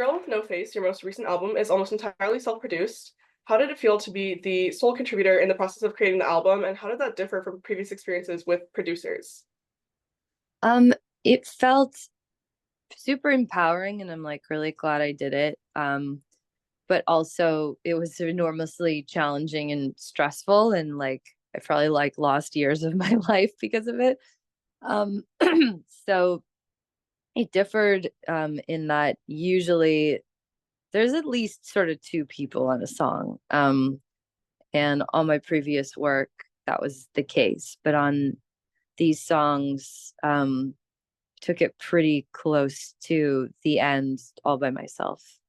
Girl with No Face, your most recent album, is almost entirely self-produced. How did it feel to be the sole contributor in the process of creating the album, and how did that differ from previous experiences with producers? Um, it felt super empowering and I'm like really glad I did it. But also it was enormously challenging and stressful and like I probably like lost years of my life because of it. Um, so it differed in that usually there's at least sort of two people on a song. And on my previous work, that was the case. But on these songs, took it pretty close to the end all by myself.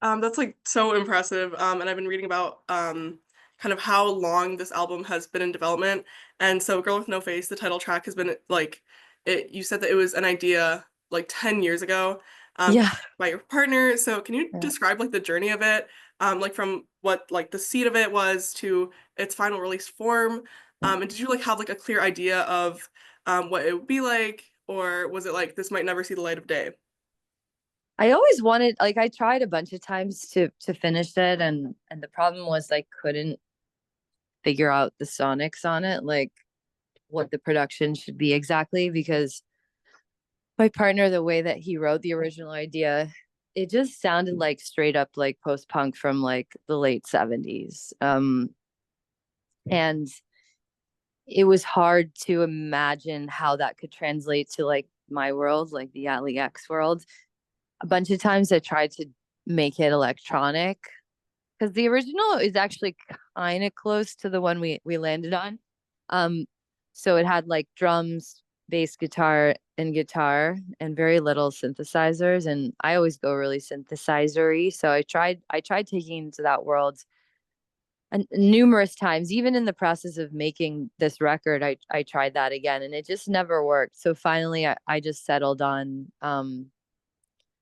That's like so impressive. And I've been reading about kind of how long this album has been in development. And so Girl with No Face, the title track has been like it you said that it was an idea like 10 years ago Yeah. by your partner. So can you Yeah. describe like the journey of it? Like from what like the seed of it was to its final release form? And did you like have like a clear idea of what it would be like, or was it like this might never see the light of day? I always wanted like I tried a bunch of times to finish it and the problem was I couldn't figure out the sonics on it, like what the production should be exactly because my partner, the way that he wrote the original idea, it just sounded like straight up like post-punk from like the late 70s. And it was hard to imagine how that could translate to like my world, like the Allie X world. A bunch of times I tried to make it electronic because the original is actually kind of close to the one we landed on. Um, so it had like drums, bass guitar, and guitar, and very little synthesizers. And I always go really synthesizery. So I tried taking into that world and numerous times. Even in the process of making this record, I tried that again, and it just never worked. So finally, I just settled on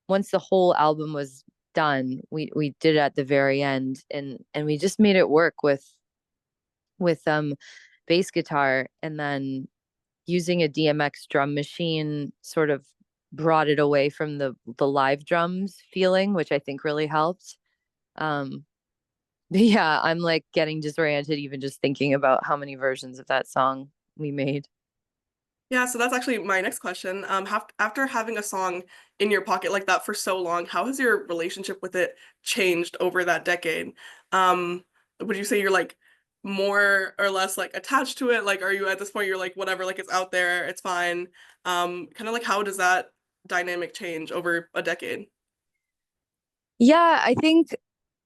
once the whole album was done, we did it at the very end, and we just made it work with bass guitar, and then using a DMX drum machine sort of brought it away from the live drums feeling, which I think really helped. Um, but yeah, I'm like getting disoriented even just thinking about how many versions of that song we made. Yeah, so that's actually my next question. After having a song in your pocket like that for so long, how has your relationship with it changed over that decade? Would you say you're like more or less like attached to it? Like, are you at this point you're like whatever, like it's out there, it's fine. Kind of like how does that dynamic change over a decade? Yeah, I think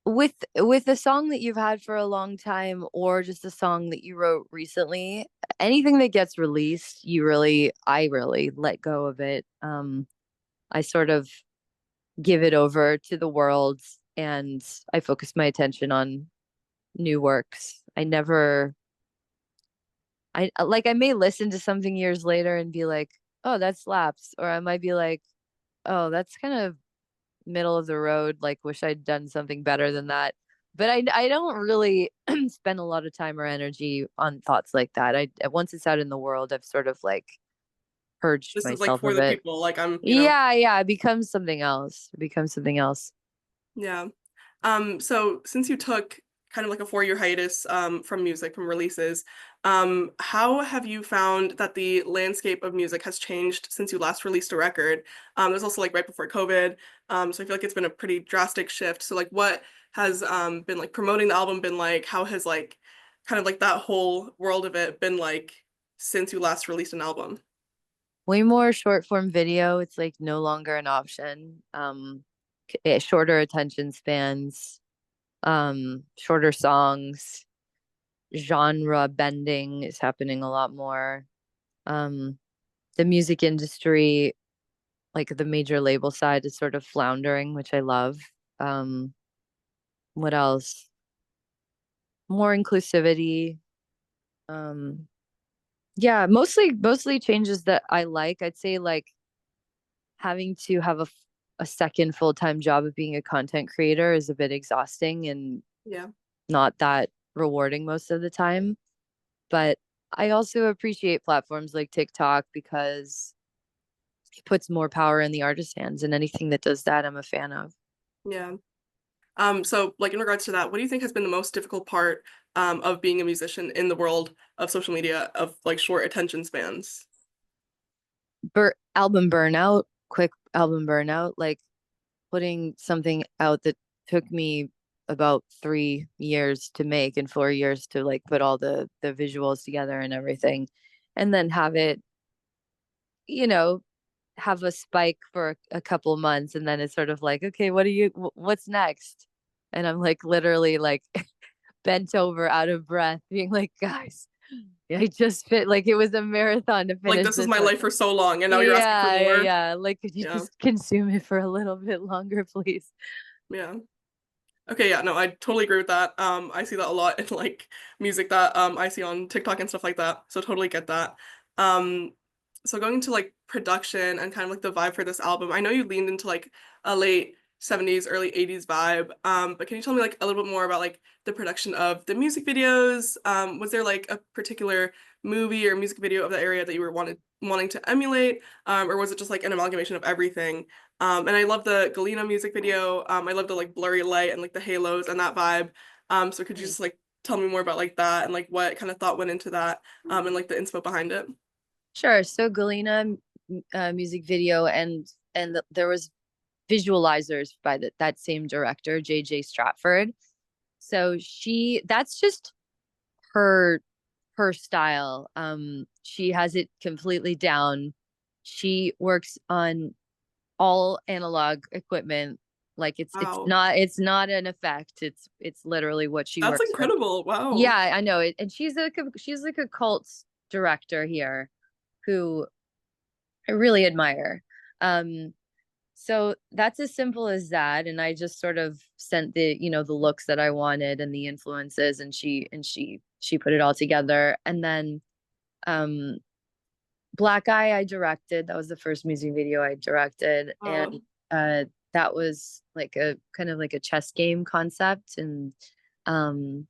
with a song that you've had for a long time or just a song that you wrote recently, anything that gets released, I really let go of it. I sort of give it over to the world and I focus my attention on new works. I may listen to something years later and be like, "Oh, that slaps," or I might be like, "Oh, that's kind of middle of the road, like wish I'd done something better than that." But I don't really spend a lot of time or energy on thoughts like that. I once it's out in the world, I've sort of like purged This is like myself for of the it. people. Like I'm. Yeah, yeah, it becomes something else. It becomes something else. Yeah. So since you took kind of like a 4 year hiatus from music, from releases, how have you found that the landscape of music has changed since you last released a record? It was also like right before COVID. So I feel like it's been a pretty drastic shift. So like what has been like promoting the album been like? How has like kind of like that whole world of it been like since you last released an album? Way more short form video. It's like no longer an option. Shorter attention spans, shorter songs, genre bending is happening a lot more. Um, the music industry, like the major label side, is sort of floundering, which I love. Um, what else? More inclusivity. Um, yeah, mostly changes that I like. I'd say like having to have a second full-time job of being a content creator is a bit exhausting and Yeah. not that rewarding most of the time. But I also appreciate platforms like TikTok because puts more power in the artist's hands, and anything that does that, I'm a fan of. Yeah. So like in regards to that, what do you think has been the most difficult part of being a musician in the world of social media of like short attention spans? Album burnout, quick album burnout, like putting something out that took me about 3 years to make and 4 years to like put all the visuals together and everything, and then have it, you know, have a spike for a couple months, and then it's sort of like, okay, what's next? And I'm like literally like bent over, out of breath, being like, guys, I just fit like it was a marathon to Like finish this was this my one. life for so long, and now you're asking for Yeah, yeah, more. yeah. Like, could you Yeah, just consume it for a little bit longer, please? yeah. Okay, yeah, no, I totally agree with that. I see that a lot in like music that I see on TikTok and stuff like that. So totally get that. Um, so going into like production and kind of like the vibe for this album, I know you leaned into like a late 70s, early 80s vibe. But can you tell me like a little bit more about like the production of the music videos? Was there like a particular movie or music video of the area that you were wanting to emulate? Or was it just like an amalgamation of everything? And I love the Galena music video. I love the like blurry light and like the halos and that vibe. So could you Mm. just like tell me more about like that and like what kind of thought went into that and like the inspo behind it? Sure. So Galena music video, there was visualizers by that same director, J.J. Stratford. So that's just her her style. She has it completely down. She works on all analog equipment. Like Wow, it's not an effect. It's literally what she that's works with. incredible. Wow. Yeah, I know it. And she's like a cult director here who I really admire. Um, so that's as simple as that. And I just sort of sent the looks that I wanted and the influences, and she put it all together. And then um Black Eye I directed. That was the first music video I directed. And Wow. uh that was like a kind of like a chess game concept. And um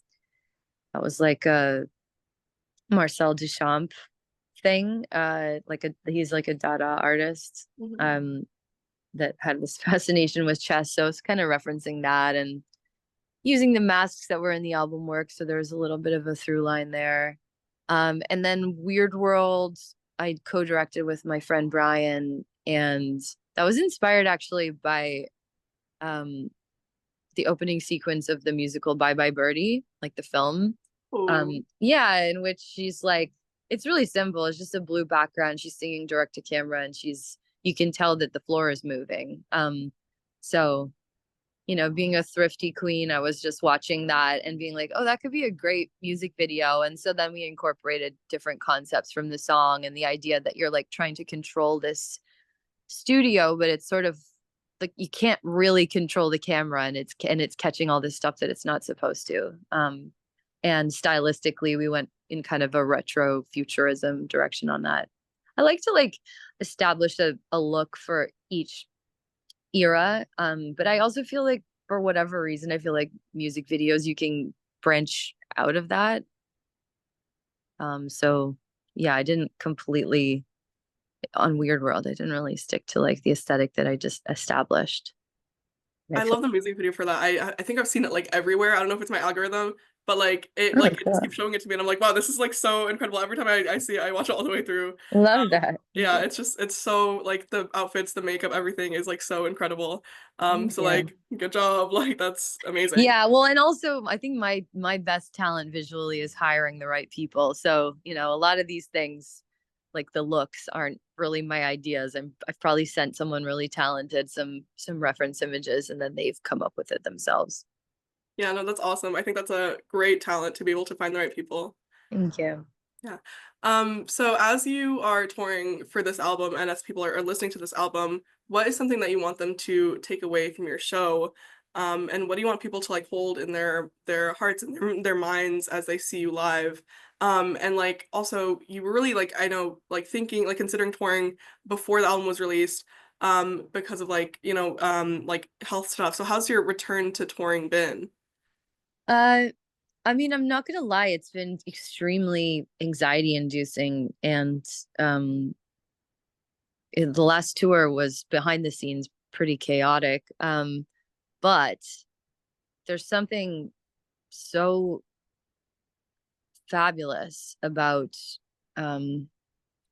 that was like a Marcel Duchamp thing. He's like a Dada artist. Mhm. Um that had this fascination with chess. So it's kind of referencing that and using the masks that were in the album work. So there was a little bit of a through line there. And then Weird World, I co-directed with my friend Brian, and that was inspired actually by um, the opening sequence of the musical Bye Bye Birdie, like the film. Oh, Yeah, in which she's like, it's really simple. It's just a blue background. She's singing direct to camera, and you can tell that the floor is moving. So being a thrifty queen, I was just watching that and being like, oh, that could be a great music video. And so then we incorporated different concepts from the song and the idea that you're like trying to control this studio, but it's sort of like you can't really control the camera, and it's catching all this stuff that it's not supposed to. And stylistically, we went in kind of a retro futurism direction on that. I like to like establish a look for each era. But I also feel like for whatever reason, I feel like music videos you can branch out of that. So yeah, I didn't completely on Weird World. I didn't really stick to like the aesthetic that I just established. I I feel love the music video for that. I think I've seen it like everywhere. I don't know if it's my algorithm, but really it just cool. keeps showing it to me and I'm like, wow, this is like so incredible. Every time I see it, I watch it all the way through. Love that. Thank Yeah, you. it's so like the outfits, the makeup, everything is like so incredible. Thank So you. like good job. Like that's amazing. Yeah, well, and also I think my best talent visually is hiring the right people. So, a lot of these things, like the looks, aren't really my ideas. I've probably sent someone really talented some reference images, and then they've come up with it themselves. Yeah, no, that's awesome. I think that's a great talent to be able to find the right people. Thank you. Yeah. So as you are touring for this album and as people are listening to this album, what is something that you want them to take away from your show? And what do you want people to like hold in their hearts and their minds as they see you live? And like also you were really like I know like thinking like considering touring before the album was released, because of like health stuff. So how's your return to touring been? Uh, I mean, I'm not gonna lie, it's been extremely anxiety inducing, and um the last tour was behind the scenes pretty chaotic. But there's something so fabulous about um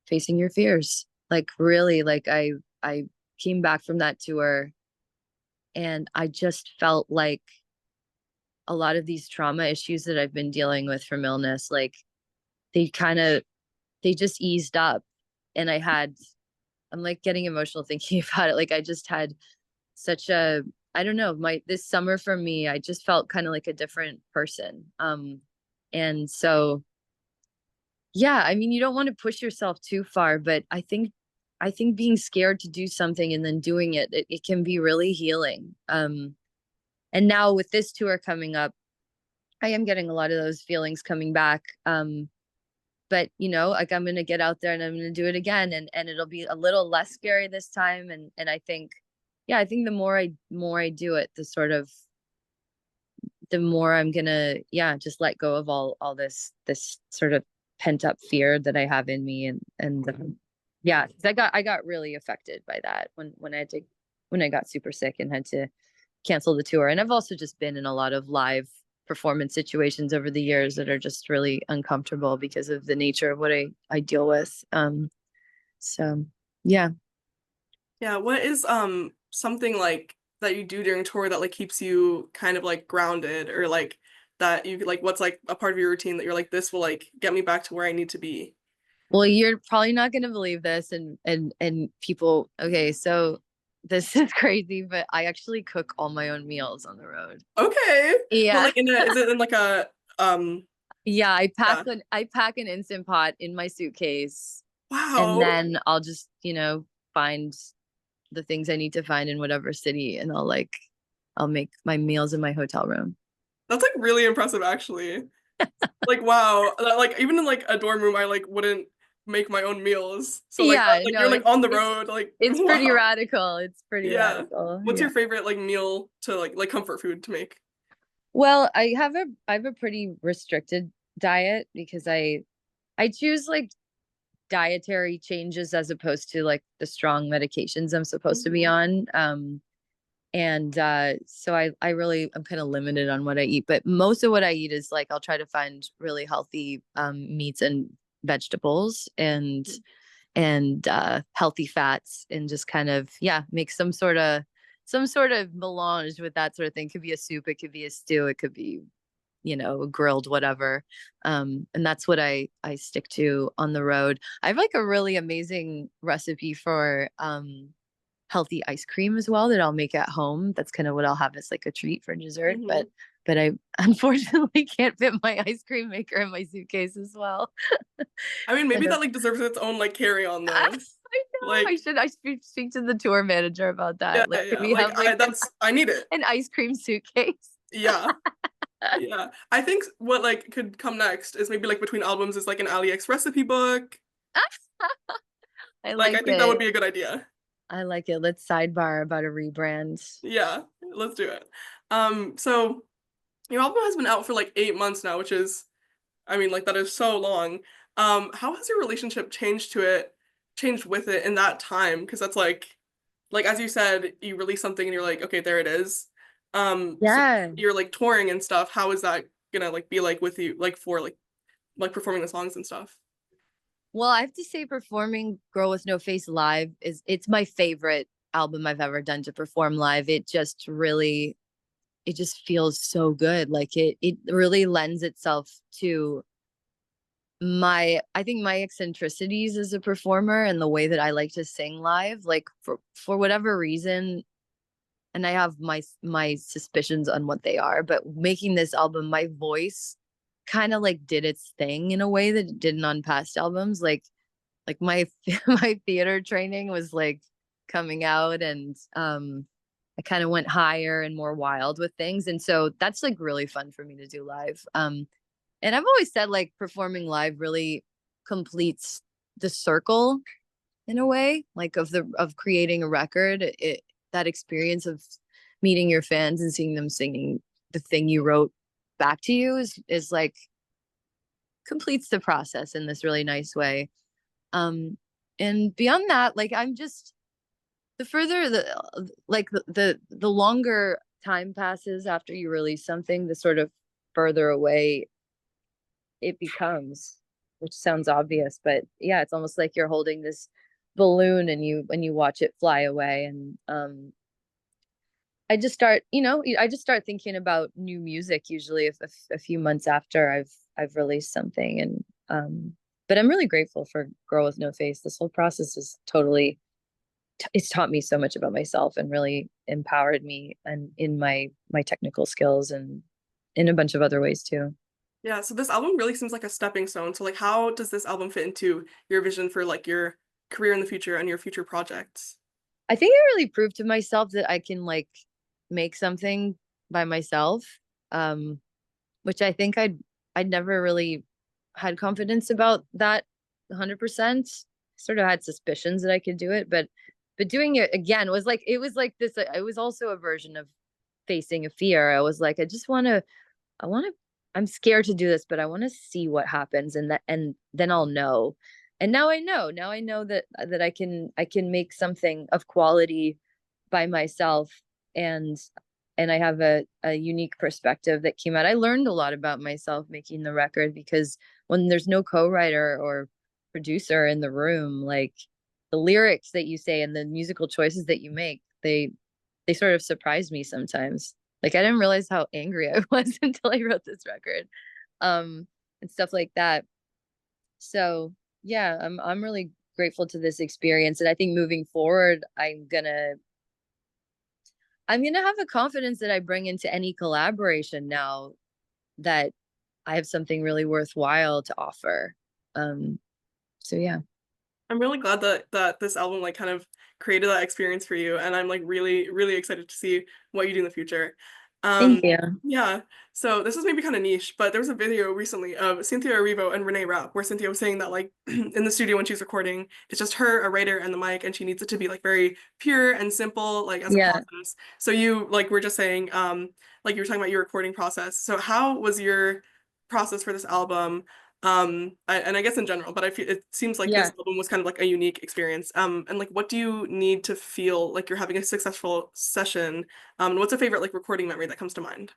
facing your fears. Like really, like I came back from that tour and I just felt like a lot of these trauma issues that I've been dealing with from illness, like they kind of they just eased up. And I'm like getting emotional thinking about it. Like I just had such a, I don't know, my this summer for me, I just felt kind of like a different person. And so yeah, I mean, you don't want to push yourself too far, but I think being scared to do something and then doing it can be really healing. And now with this tour coming up, I am getting a lot of those feelings coming back. But like I'm gonna get out there and I'm gonna do it again, and it'll be a little less scary this time. And I think, yeah, I think the more I do it, the more I'm gonna, yeah, just let go of all this sort of pent up fear that I have in me. And yeah, 'cause I got really affected by that when I got super sick and had to cancel the tour. And I've also just been in a lot of live performance situations over the years that are just really uncomfortable because of the nature of what I deal with. So yeah. Yeah, what is something like that you do during tour that like keeps you kind of like grounded, or like that you like what's like a part of your routine that you're like this will like get me back to where I need to be? Well, you're probably not going to believe this, and people, okay, so this is crazy, but I actually cook all my own meals on the road. Okay. But Yeah. like in a is it in like a Yeah, yeah. I pack an instant pot in my suitcase, and Wow. then I'll just, find the things I need to find in whatever city, and I'll make my meals in my hotel room. That's like really impressive actually. Like wow. Like even in like a dorm room I like wouldn't make my own meals. So like Yeah, like no, you're like on the road like it's pretty wow. radical. It's pretty Yeah. radical. What's Yeah. your favorite like meal to like comfort food to make? Well, I have a pretty restricted diet because I choose like dietary changes as opposed to like the strong medications I'm supposed to be Mhm. on. And so I'm kind of limited on what I eat, but most of what I eat is like I'll try to find really healthy meats and vegetables and healthy fats, and just kind of, yeah, make some sort of melange with that sort of thing. It could be a soup, it could be a stew, it could be, grilled, whatever. And that's what I stick to on the road. I have like a really amazing recipe for healthy ice cream as well that I'll make at home. That's kind of what I'll have as like a treat for dessert. But Mhm. but I unfortunately can't fit my ice cream maker in my suitcase as well. I mean, maybe And that like deserves its own like carry on I though. know I Like, should I speak to the tour manager about yeah, that. Like, can yeah. we Like have I like an that's I need it. an ice cream suitcase? Yeah. Yeah. I think what like could come next is maybe like between albums is like an Allie X recipe book. I Like I like think that would it. be a good idea. I like it. Let's sidebar about a rebrand. Yeah. Let's do it. So your album has been out for like 8 months now, which is I mean, like that is so long. How has your relationship changed with it in that time? Because that's like as you said, you release something and you're like, okay, there it is. So Yeah. you're like touring and stuff. How is that gonna like be like with you, like for like performing the songs and stuff? Well, I have to say performing Girl with No Face live it's my favorite album I've ever done to perform live. It just feels so good. Like it really lends itself to my I think my eccentricities as a performer and the way that I like to sing live. Like for whatever reason, and I have my suspicions on what they are, but making this album, my voice kind of like did its thing in a way that it didn't on past albums. Like my my theater training was like coming out, and I kind of went higher and more wild with things, and so that's like really fun for me to do live. And I've always said like performing live really completes the circle in a way, like of creating a record. That experience of meeting your fans and seeing them singing the thing you wrote back to you is like completes the process in this really nice way. um And beyond that, like I'm just the further the like the longer time passes after you release something, the sort of further away it becomes, which sounds obvious, but yeah, it's almost like you're holding this balloon and you when you watch it fly away. And I just start, I just start thinking about new music usually a few months after I've released something. And but I'm really grateful for Girl with No Face. This whole process is totally it's taught me so much about myself and really empowered me and in my technical skills and in a bunch of other ways too. Yeah, so this album really seems like a stepping stone. So like how does this album fit into your vision for like your career in the future and your future projects? I think I really proved to myself that I can like make something by myself. Um, which I think I'd never really had confidence about that 100%. Sort of had suspicions that I could do it, but doing it again was like it was like this. It was also a version of facing a fear. I was like, I want to. I'm scared to do this, but I want to see what happens, and then I'll know. And now I know. Now I know that I can make something of quality by myself, and I have a unique perspective that came out. I learned a lot about myself making the record because when there's no co-writer or producer in the room, like the lyrics that you say and the musical choices that you make, they sort of surprise me sometimes. Like I didn't realize how angry I was until I wrote this record. And stuff like that. So yeah, I'm really grateful to this experience. And I think moving forward, I'm gonna have the confidence that I bring into any collaboration now that I have something really worthwhile to offer. Um, so yeah. I'm really glad that this album like kind of created that experience for you, and I'm like really excited to see what you do in the future. Thank Um, you. yeah. So this is maybe kind of niche, but there was a video recently of Cynthia Erivo and Renee Rapp where Cynthia was saying that like in the studio when she's recording, it's just her, a writer, and the mic, and she needs it to be like very pure and simple, like as a Yeah. process. So you like were just saying, like you were talking about your recording process. So how was your process for this album? And I guess in general, but I feel it seems like this Yeah. album was kind of like a unique experience. And like, what do you need to feel like you're having a successful session? And what's a favorite like recording memory that comes to mind?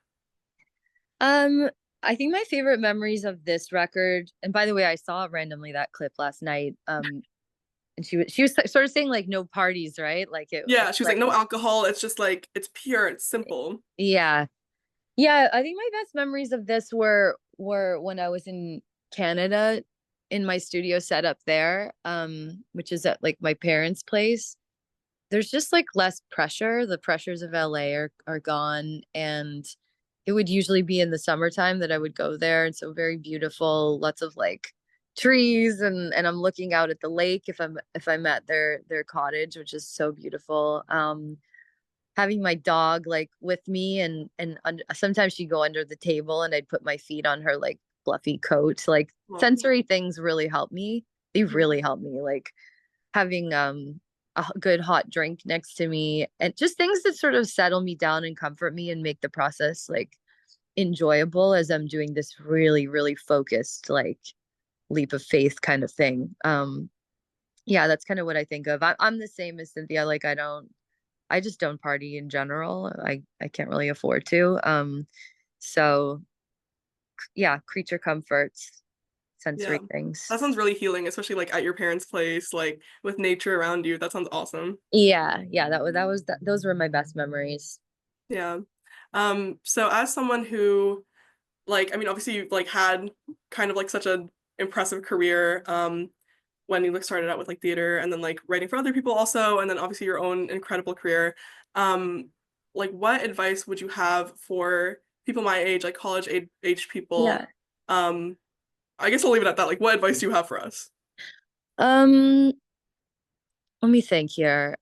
Um, I think my favorite memories of this record, and by the way, I saw randomly that clip last night. And she was sort of saying like no parties, right? Like Yeah, she was like, like no alcohol. It's just like it's pure, it's simple. yeah. Yeah, I think my best memories of this were when I was in Canada in my studio set up there, which is at like my parents' place. There's just like less pressure. The pressures of LA are gone, and it would usually be in the summertime that I would go there. And so very beautiful, lots of like trees, and I'm looking out at the lake if I'm at their cottage, which is so beautiful. Having my dog like with me, and sometimes she'd go under the table and I'd put my feet on her like fluffy coat. Like Well, sensory things really help me. They really help me. Like having a good hot drink next to me and just things that sort of settle me down and comfort me and make the process like enjoyable as I'm doing this really focused like leap of faith kind of thing. Yeah, that's kind of what I think of. I'm the same as Cynthia. Like I just don't party in general. I can't really afford to. So yeah, creature comforts, yeah. sensory things. That sounds really healing, especially like at your parents' place, like with nature around you. That sounds awesome. Yeah, those were my best memories. Yeah. So as someone who like, I mean, obviously you've like had kind of like such an impressive career, when you like started out with like theater and then like writing for other people also, and then obviously your own incredible career. Um, like what advice would you have for people my age, like age people? Yeah. Um, I guess I'll leave it at that. Like, what advice do you have for us? Um, Let me think here.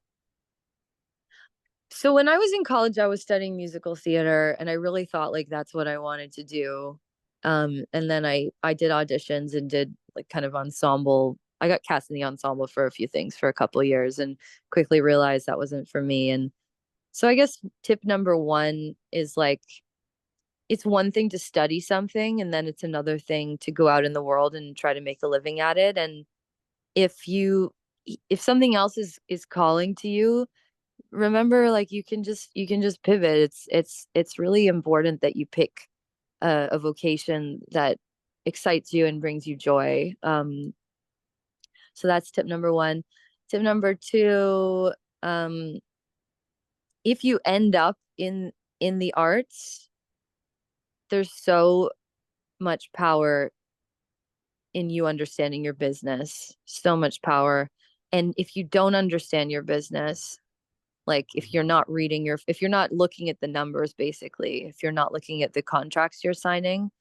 So when I was in college, I was studying musical theater and I really thought like that's what I wanted to do. And then I did auditions and did like kind of ensemble. I got cast in the ensemble for a few things for a couple of years and quickly realized that wasn't for me. And so I guess tip number one is like it's one thing to study something and then it's another thing to go out in the world and try to make a living at it. And if you if something else is calling to you, remember, like, you can just pivot. It's really important that you pick a vocation that excites you and brings you joy. So that's tip number one. Tip number two, um, if you end up in the arts, there's so much power in you understanding your business, so much power. And if you don't understand your business, like if you're not looking at the numbers, basically, if you're not looking at the contracts you're signing,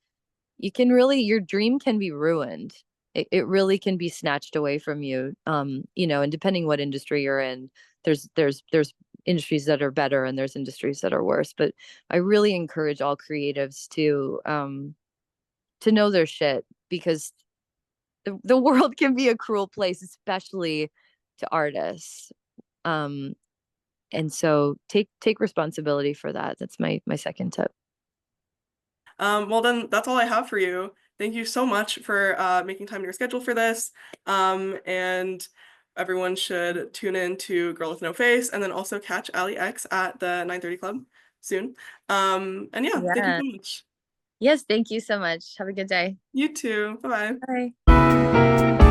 you can really, your dream can be ruined. It really can be snatched away from you. And depending what industry you're in, there's industries that are better and there's industries that are worse. But I really encourage all creatives to know their shit, because the world can be a cruel place, especially to artists. Um, and so take responsibility for that. That's my second tip. Well, then that's all I have for you. Thank you so much for making time in your schedule for this. And everyone should tune in to Girl with No Face and then also catch Allie X at the 9:30 Club soon. And yeah, thank you Yeah. so much. Yes, thank you so much. Have a good day. You too. Bye bye. Bye.